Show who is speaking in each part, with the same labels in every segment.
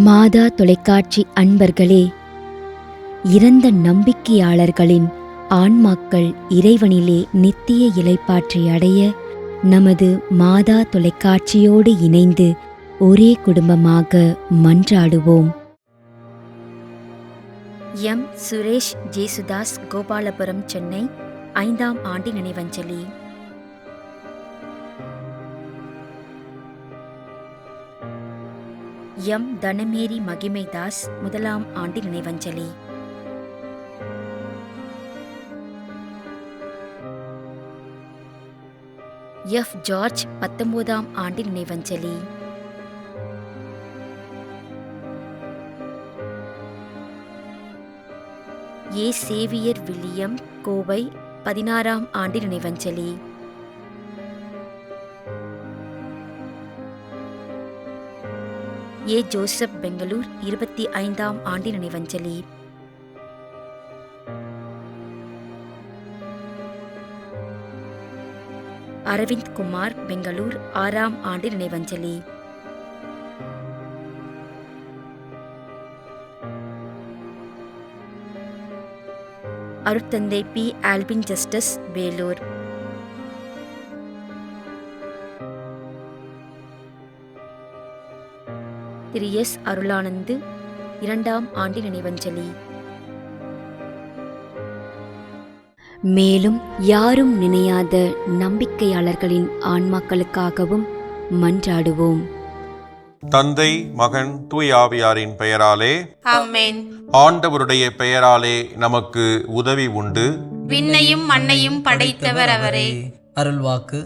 Speaker 1: மாதா தொலைக்காட்சி அன்பர்களே, இறந்த நம்பிக்கையாளர்களின் ஆன்மாக்கள் இறைவனிலே நித்திய இளைப்பாற்றி அடைய நமது மாதா தொலைக்காட்சியோடு இணைந்து ஒரே குடும்பமாக மன்றாடுவோம். எம். சுரேஷ் ஜேசுதாஸ், கோபாலபுரம், சென்னை. 5ஆம் ஆண்டு நினைவஞ்சலி. எம். தனமேரி மகிமைதாஸ், 1ஆம் ஆண்டு நினைவஞ்சலி. எஃப். ஜார்ஜ், 19ஆம் ஆண்டு நினைவஞ்சலி. ஏ. சேவியர் வில்லியம், கோவை, 16ஆம் ஆண்டு நினைவஞ்சலி. ஏ. ஜோசப், பெங்களூர், 25ஆம் ஆண்டு நினைவஞ்சலி. அரவிந்த் குமார், பெங்களூர், 6ஆம் ஆண்டு நினைவஞ்சலி. அருட்தந்தை பி. ஆல்பின் ஜஸ்டிஸ், வேலூர். திரு எஸ். அருளானந்து, 2ஆம் ஆண்டு நினைவஞ்சலி. மேலும் யாரும் நினையாத நம்பிக்கையாளர்களின் ஆன்மாக்களுக்காகவும் மன்றாடுவோம்.
Speaker 2: தந்தை, மகன், தூய ஆவியாரின் பெயராலே
Speaker 3: ஆமென்.
Speaker 2: ஆண்டவருடைய பெயராலே நமக்கு உதவி உண்டு.
Speaker 3: விண்ணையும் மண்ணையும் படைத்தவர் அவரே.
Speaker 4: அருள்வாக்கு.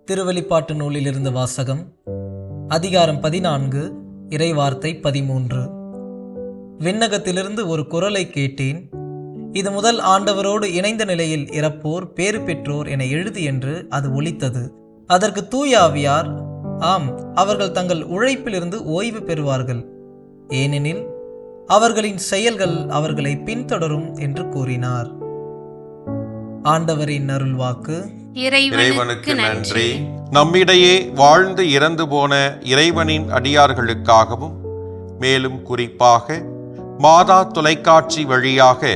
Speaker 4: திருவெளிப்பாட்டு நூலிலிருந்து வாசகம். அதிகாரம் 14, இறைவார்த்தை 13. விண்ணகத்திலிருந்து ஒரு குரலை கேட்டேன். இது முதல் ஆண்டவரோடு இணைந்த நிலையில் இறப்போர் பேறு பெற்றோர் என எழுது என்று அது ஒலித்தது. அதற்கு தூய ஆவியார், ஆம், அவர்கள் தங்கள் உழைப்பிலிருந்து ஓய்வு பெறுவார்கள், ஏனெனில் அவர்களின் செயல்கள் அவர்களை பின்தொடரும் என்று கூறினார். ஆண்டவரின் அருள்வாக்கு.
Speaker 2: இறைவனுக்கு நன்றி. நம்மிடையே வாழ்ந்து இறந்து போன இறைவனின் அடியார்களுக்காகவும், மேலும் குறிப்பாக மாதா தொலைக்காட்சி வழியாக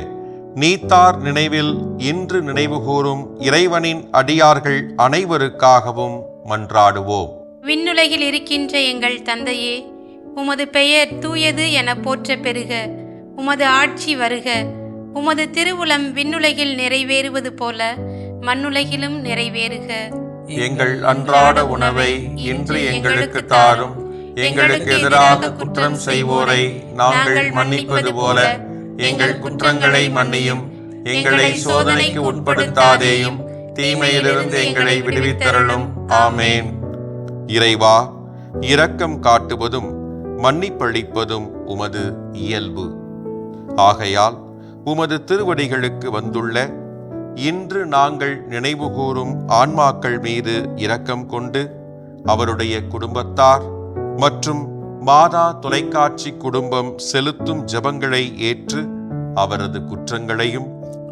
Speaker 2: நீத்தார் நினைவில் இன்று நினைவுகூரும் இறைவனின் அடியார்கள் அனைவருக்காகவும் மன்றாடுவோம்.
Speaker 3: விண்ணுலகில் இருக்கின்ற எங்கள் தந்தையே, உமது பெயர் தூயது என போற்ற பெறுக. உமது ஆட்சி வருக. உமது திருவுளம் விண்ணுலகில் நிறைவேறுவது போல மண்ணுலகிலும் நிறைவேறுக.
Speaker 2: எங்கள் அன்றாட உணவை இன்று எங்களுக்கு தாரும். எங்களுக்கு எதிராக குற்றம் செய்வோரை நாங்கள் மன்னிப்பது போல எங்கள் குற்றங்களை மன்னியும். எங்களை சோதனைக்கு உட்படுத்தாதேயும், தீமையிலிருந்து எங்களை விடுவித்தருளும். ஆமேன். இறைவா, இரக்கம் காட்டுவதும் மன்னிப்பளிப்பதும் உமது இயல்பு. ஆகையால் உமது திருவடிகளுக்கு வந்துள்ள இன்று நாங்கள் நினைவுகூரும் ஆன்மாக்கள் மீது இரக்கம் கொண்டு அவருடைய குடும்பத்தார் மற்றும் மாதா தொலைக்காட்சி குடும்பம் செலுத்தும் ஜெபங்களை ஏற்று அவரது குற்றங்களையும்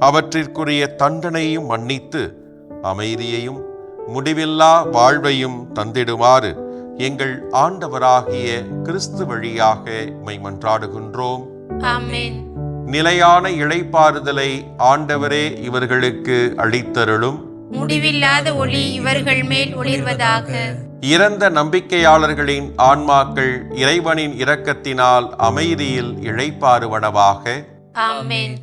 Speaker 2: அவற்றிற்குரிய தண்டனையும் மன்னித்து அமைதியையும் முடிவில்லா வாழ்வையும் தந்திடுமாறு எங்கள் ஆண்டவராகிய கிறிஸ்து வழியாக உம்மை மன்றாடுகின்றோம்.
Speaker 3: ஆமென்.
Speaker 2: நிலையான இளைப்பாறுதலை ஆண்டவரே இவர்களுக்கு அளித்தருளும்.
Speaker 3: முடிவில்லாத ஒளி இவர்கள் மேல் ஒளிர்வதாக.
Speaker 2: இறந்த நம்பிக்கையாளர்களின் ஆன்மாக்கள் இறைவனின் இரக்கத்தினால் அமைதியில் இளைப்பாறுவனவாக.
Speaker 3: ஆமென்.